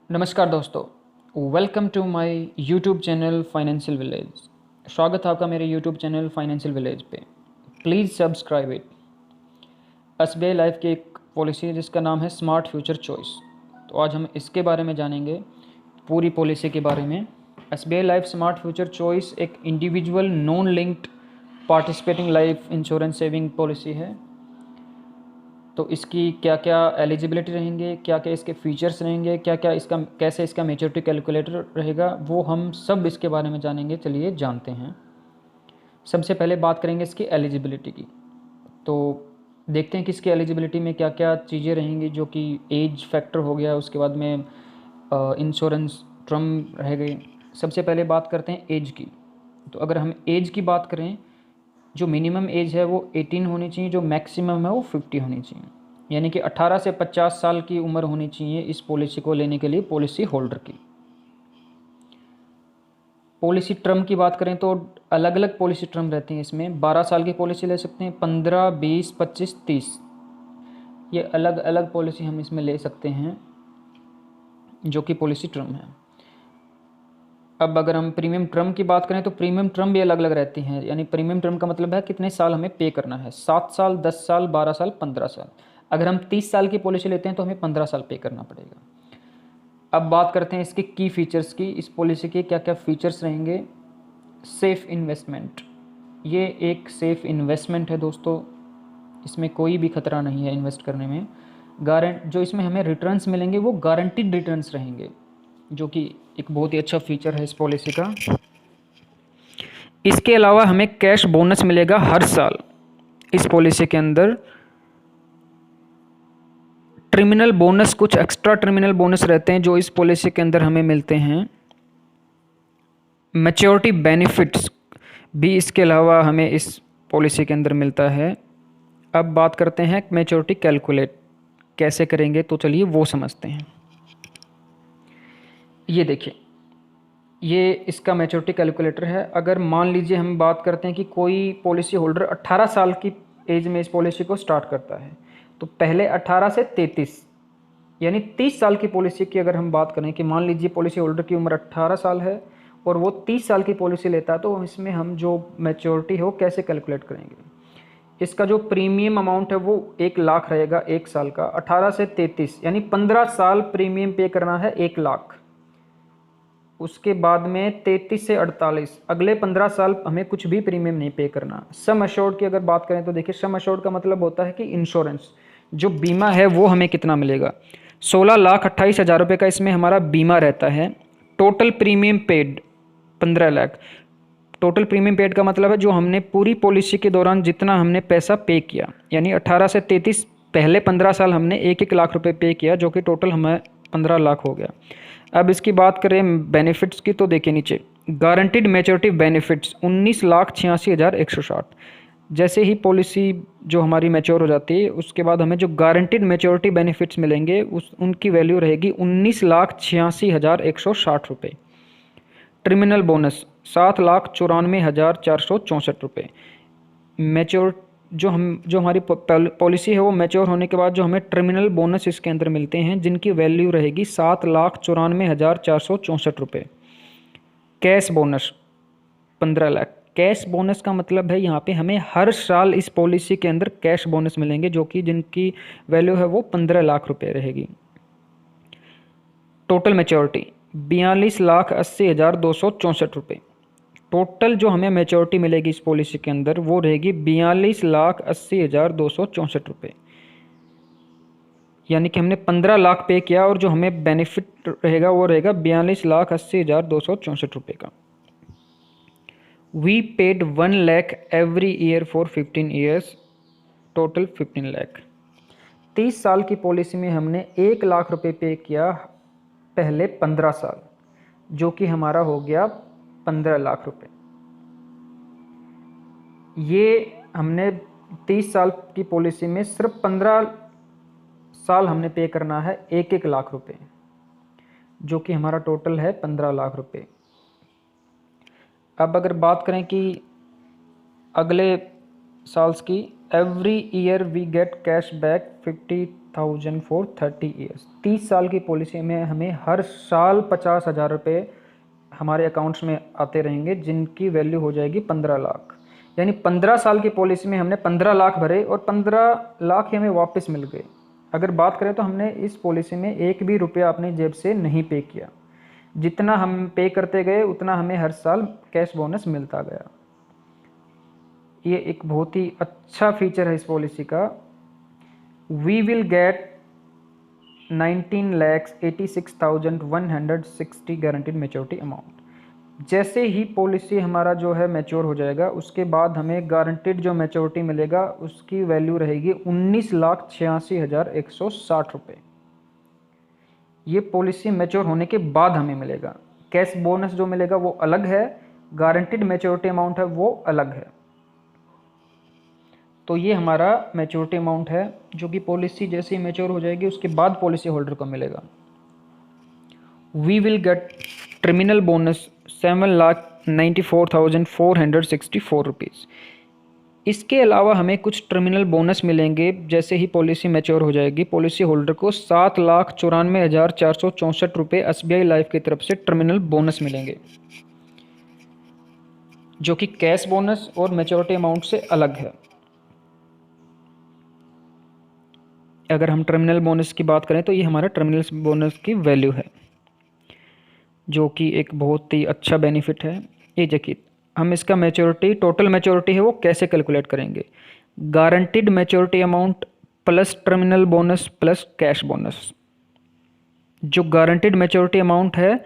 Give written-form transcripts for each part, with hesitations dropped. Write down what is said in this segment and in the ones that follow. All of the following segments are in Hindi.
नमस्कार दोस्तों, welcome to my YouTube channel Financial Village. स्वागत है आपका मेरे यूट्यूब चैनल फाइनेंशियल विलेज पे। Please subscribe it. SBI Life की एक पॉलिसी है जिसका नाम है स्मार्ट फ्यूचर चॉइस। तो आज हम इसके बारे में जानेंगे, पूरी पॉलिसी के बारे में। SBI life smart future choice एक individual non linked participating life insurance saving policy है। तो इसकी क्या क्या एलिजिबिलिटी रहेंगे, क्या क्या इसके फीचर्स रहेंगे, क्या क्या इसका कैसे इसका मैच्योरिटी कैलकुलेटर रहेगा, वो हम सब इसके बारे में जानेंगे। चलिए जानते हैं। सबसे पहले बात करेंगे इसकी एलिजिबिलिटी की। तो देखते हैं कि इसकी एलिजिबिलिटी में क्या क्या चीज़ें रहेंगी, जो कि एज फैक्टर हो गया, उसके बाद में इंश्योरेंस टर्म रह गई। सबसे पहले बात करते हैं एज की। तो अगर हम एज की बात करें, जो मिनिमम एज है वो 18 होनी चाहिए, जो मैक्सिमम है वो 50 होनी चाहिए। यानी कि 18 से 50 साल की उम्र होनी चाहिए इस पॉलिसी को लेने के लिए पॉलिसी होल्डर की। पॉलिसी टर्म की बात करें तो अलग अलग पॉलिसी टर्म रहती हैं इसमें। 12 साल की पॉलिसी ले सकते हैं, 15, 20, 25, 30, ये अलग अलग पॉलिसी हम इसमें ले सकते हैं जो कि पॉलिसी टर्म है। अब अगर हम प्रीमियम टर्म की बात करें तो प्रीमियम टर्म भी अलग अलग रहती हैं। यानी प्रीमियम टर्म का मतलब है कितने साल हमें पे करना है, 7 साल, 10 साल, 12 साल, 15 साल। अगर हम 30 साल की पॉलिसी लेते हैं तो हमें 15 साल पे करना पड़ेगा। अब बात करते हैं इसके की फीचर्स की। इस पॉलिसी के क्या क्या फीचर्स रहेंगे। सेफ़ इन्वेस्टमेंट, ये एक सेफ़ इन्वेस्टमेंट है दोस्तों। इसमें कोई भी खतरा नहीं है इन्वेस्ट करने में। जो इसमें हमें रिटर्न्स मिलेंगे वो गारंटीड रिटर्न्स रहेंगे, जो कि एक बहुत ही अच्छा फीचर है इस पॉलिसी का। इसके अलावा हमें कैश बोनस मिलेगा हर साल इस पॉलिसी के अंदर। टर्मिनल बोनस, कुछ एक्स्ट्रा टर्मिनल बोनस रहते हैं जो इस पॉलिसी के अंदर हमें मिलते हैं। मैच्योरिटी बेनिफिट्स भी इसके अलावा हमें इस पॉलिसी के अंदर मिलता है। अब बात करते हैं मैच्योरिटी कैलकुलेट कैसे करेंगे, तो चलिए वो समझते हैं। ये देखिए, ये इसका मैच्योरिटी कैलकुलेटर है। अगर मान लीजिए हम बात करते हैं कि कोई पॉलिसी होल्डर 18 साल की एज में इस पॉलिसी को स्टार्ट करता है, तो पहले 18 से 33 यानी 30 साल की पॉलिसी की अगर हम बात करें कि मान लीजिए पॉलिसी होल्डर की उम्र 18 साल है और वो 30 साल की पॉलिसी लेता है, तो इसमें हम जो मैच्योरिटी है वो कैसे कैलकुलेट करेंगे। इसका जो प्रीमियम अमाउंट है वो 1 लाख रहेगा 1 साल का। 18 से 33 यानी 15 साल प्रीमियम पे करना है 1 लाख। उसके बाद में 33 से 48 अगले 15 साल हमें कुछ भी प्रीमियम नहीं पे करना। सम अश्योर्ड की अगर बात करें तो देखिए, सम अश्योर्ड का मतलब होता है कि इंश्योरेंस, जो बीमा है वो हमें कितना मिलेगा। 16,28,000 रुपये का इसमें हमारा बीमा रहता है। Total premium paid 15 lakh. Total premium paid का मतलब है जो हमने पूरी पॉलिसी के दौरान जितना हमने पैसा पे किया, यानी 18 से 33 पहले 15 साल हमने 1-1 लाख रुपए पे किया, जो कि टोटल हमें 15 लाख हो गया। अब इसकी बात करें बेनिफिट्स की, तो देखिए नीचे गारंटीड मैच्योरिटी बेनिफिट्स 19,86,160। जैसे ही पॉलिसी जो हमारी मैच्योर हो जाती है उसके बाद हमें जो गारंटीड मैच्योरिटी बेनिफिट्स मिलेंगे उनकी वैल्यू रहेगी 19,86,160 रुपये। टर्मिनल बोनस 7,94,464 रुपये। मैच्योर जो हमारी पॉलिसी है वो मैच्योर होने के बाद जो हमें टर्मिनल बोनस इसके अंदर मिलते हैं, जिनकी वैल्यू रहेगी 7,94,464 रुपये। Cash bonus 15 lakh. Cash bonus का मतलब है यहाँ पे हमें हर साल इस पॉलिसी के अंदर कैश बोनस मिलेंगे, जो कि जिनकी वैल्यू है वो 15 लाख रुपये रहेगी। टोटल मैच्योरिटी 42,80,264 रुपये। टोटल जो हमें मैच्योरिटी मिलेगी इस पॉलिसी के अंदर वो रहेगी 42,80,264 रुपये। यानी कि हमने 15 लाख पे किया और जो हमें बेनिफिट रहेगा वो रहेगा 42,80,264 रुपये का। We paid 1 lakh every year for 15 years, total 15 lakh. 30 साल की पॉलिसी में हमने 1 लाख रुपए पे किया पहले 15 साल, जो कि हमारा हो गया 15 लाख रुपए। ये हमने 30 साल की पॉलिसी में सिर्फ 15 साल हमने पे करना है 1-1 लाख रुपए, जो कि हमारा टोटल है 15 लाख रुपए। अब अगर बात करें कि अगले साल्स की, every year we get cash back thousand for 30 years. 30 साल की पॉलिसी में हमें हर साल 50,000 रुपये हमारे अकाउंट्स में आते रहेंगे, जिनकी वैल्यू हो जाएगी 15 लाख। यानी 15 साल की पॉलिसी में हमने 15 लाख भरे और 15 लाख ही हमें वापस मिल गए। अगर बात करें तो हमने इस पॉलिसी में एक भी रुपया अपनी जेब से नहीं पे किया। जितना हम पे करते गए उतना हमें हर साल कैश बोनस मिलता गया। ये एक बहुत ही अच्छा फीचर है इस पॉलिसी का। We will get 19,86,160 guaranteed maturity amount. जैसे ही पॉलिसी हमारा जो है मैच्योर हो जाएगा, उसके बाद हमें गारंटीड जो मैच्योरिटी मिलेगा उसकी वैल्यू रहेगी 19,86,160 रुपये। ये पॉलिसी मैच्योर होने के बाद हमें मिलेगा। कैश बोनस जो मिलेगा वो अलग है, गारंटीड मैच्योरिटी अमाउंट है वो अलग है। तो ये हमारा मैच्योरिटी अमाउंट है जो कि पॉलिसी जैसे ही मैच्योर हो जाएगी उसके बाद पॉलिसी होल्डर को मिलेगा। We will get terminal bonus 7,94,464 rupees. इसके अलावा हमें कुछ टर्मिनल बोनस मिलेंगे जैसे ही पॉलिसी मैच्योर हो जाएगी। पॉलिसी होल्डर को 7,94,464 रुपये SBI लाइफ की तरफ से टर्मिनल बोनस मिलेंगे, जो कि कैश बोनस और मैच्योरिटी अमाउंट से अलग है। अगर हम टर्मिनल बोनस की बात करें तो ये हमारा टर्मिनल बोनस की वैल्यू है, जो कि एक बहुत ही अच्छा बेनिफिट है। ये देखिए, हम इसका मैच्योरिटी, टोटल मैच्योरिटी है वो कैसे कैलकुलेट करेंगे। Guaranteed maturity amount plus terminal bonus plus cash bonus. जो गारंटीड मैच्योरिटी अमाउंट है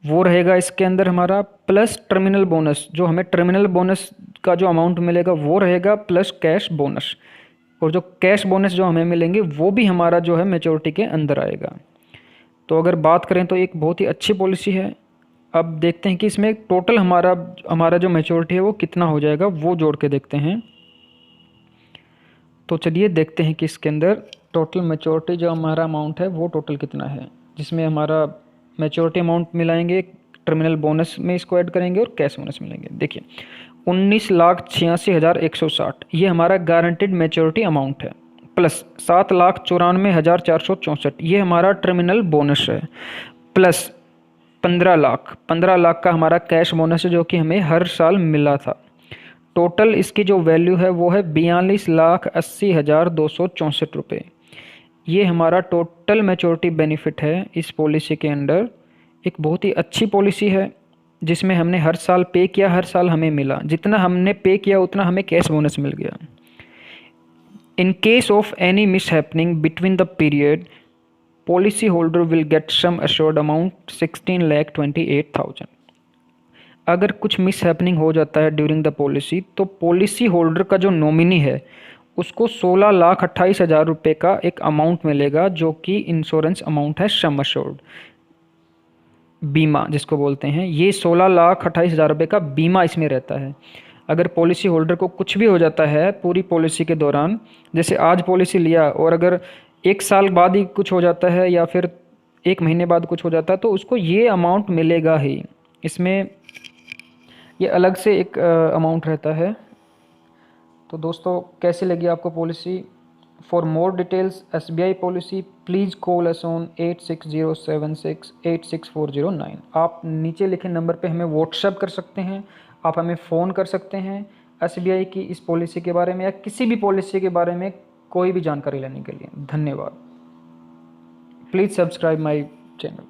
वो रहेगा इसके अंदर हमारा, प्लस टर्मिनल बोनस, जो हमें टर्मिनल बोनस का जो अमाउंट मिलेगा वो रहेगा, प्लस कैश बोनस। और जो कैश बोनस जो हमें मिलेंगे वो भी हमारा जो है मैच्योरिटी के अंदर आएगा। तो अगर बात करें तो एक बहुत ही अच्छी पॉलिसी है। अब देखते हैं कि इसमें टोटल हमारा जो मैच्योरिटी है वो कितना हो जाएगा, वो जोड़ के देखते हैं। तो चलिए देखते हैं कि इसके अंदर टोटल मैच्योरिटी जो हमारा अमाउंट है वो टोटल कितना है, जिसमें हमारा मैच्योरिटी अमाउंट मिलाएंगे, टर्मिनल बोनस में इसको ऐड करेंगे और कैश बोनस मिलेंगे। देखिए 19,86,160 ये हमारा गारंटीड मैच्योरिटी अमाउंट है, प्लस 7,94,464 ये हमारा टर्मिनल बोनस है, प्लस 15 लाख का हमारा कैश बोनस है जो कि हमें हर साल मिला था। टोटल इसकी जो वैल्यू है वो है 42,80,264 रुपये। ये हमारा टोटल मैच्योरिटी बेनिफिट है इस पॉलिसी के अंडर। एक बहुत ही अच्छी पॉलिसी है जिसमें हमने हर साल पे किया, हर साल हमें मिला, जितना हमने पे किया उतना हमें कैश बोनस मिल गया। In case of any miss happening between the period, policy holder will get sum assured amount 16,28,000। अगर कुछ मिस हैपनिंग हो जाता है ड्यूरिंग द पॉलिसी, तो पॉलिसी होल्डर का जो नॉमिनी है उसको 16,28,000 रुपये का एक अमाउंट मिलेगा, जो कि इंश्योरेंस अमाउंट है, सम अश्योर्ड, बीमा जिसको बोलते हैं। ये 16,28,000 रुपये का बीमा इसमें रहता है। अगर पॉलिसी होल्डर को कुछ भी हो जाता है पूरी पॉलिसी के दौरान, जैसे आज पॉलिसी लिया और अगर 1 साल बाद ही कुछ हो जाता है या फिर 1 महीने बाद कुछ हो जाता है, तो उसको ये अमाउंट मिलेगा ही। इसमें ये अलग से एक अमाउंट रहता है। तो दोस्तों, कैसी लगी आपको policy? For more details SBI policy please call us on 8607686409। आप नीचे लिखे नंबर पे हमें व्हाट्सएप कर सकते हैं, आप हमें फ़ोन कर सकते हैं SBI की इस पॉलिसी के बारे में या किसी भी पॉलिसी के बारे में कोई भी जानकारी लेने के लिए। धन्यवाद। Please subscribe my channel.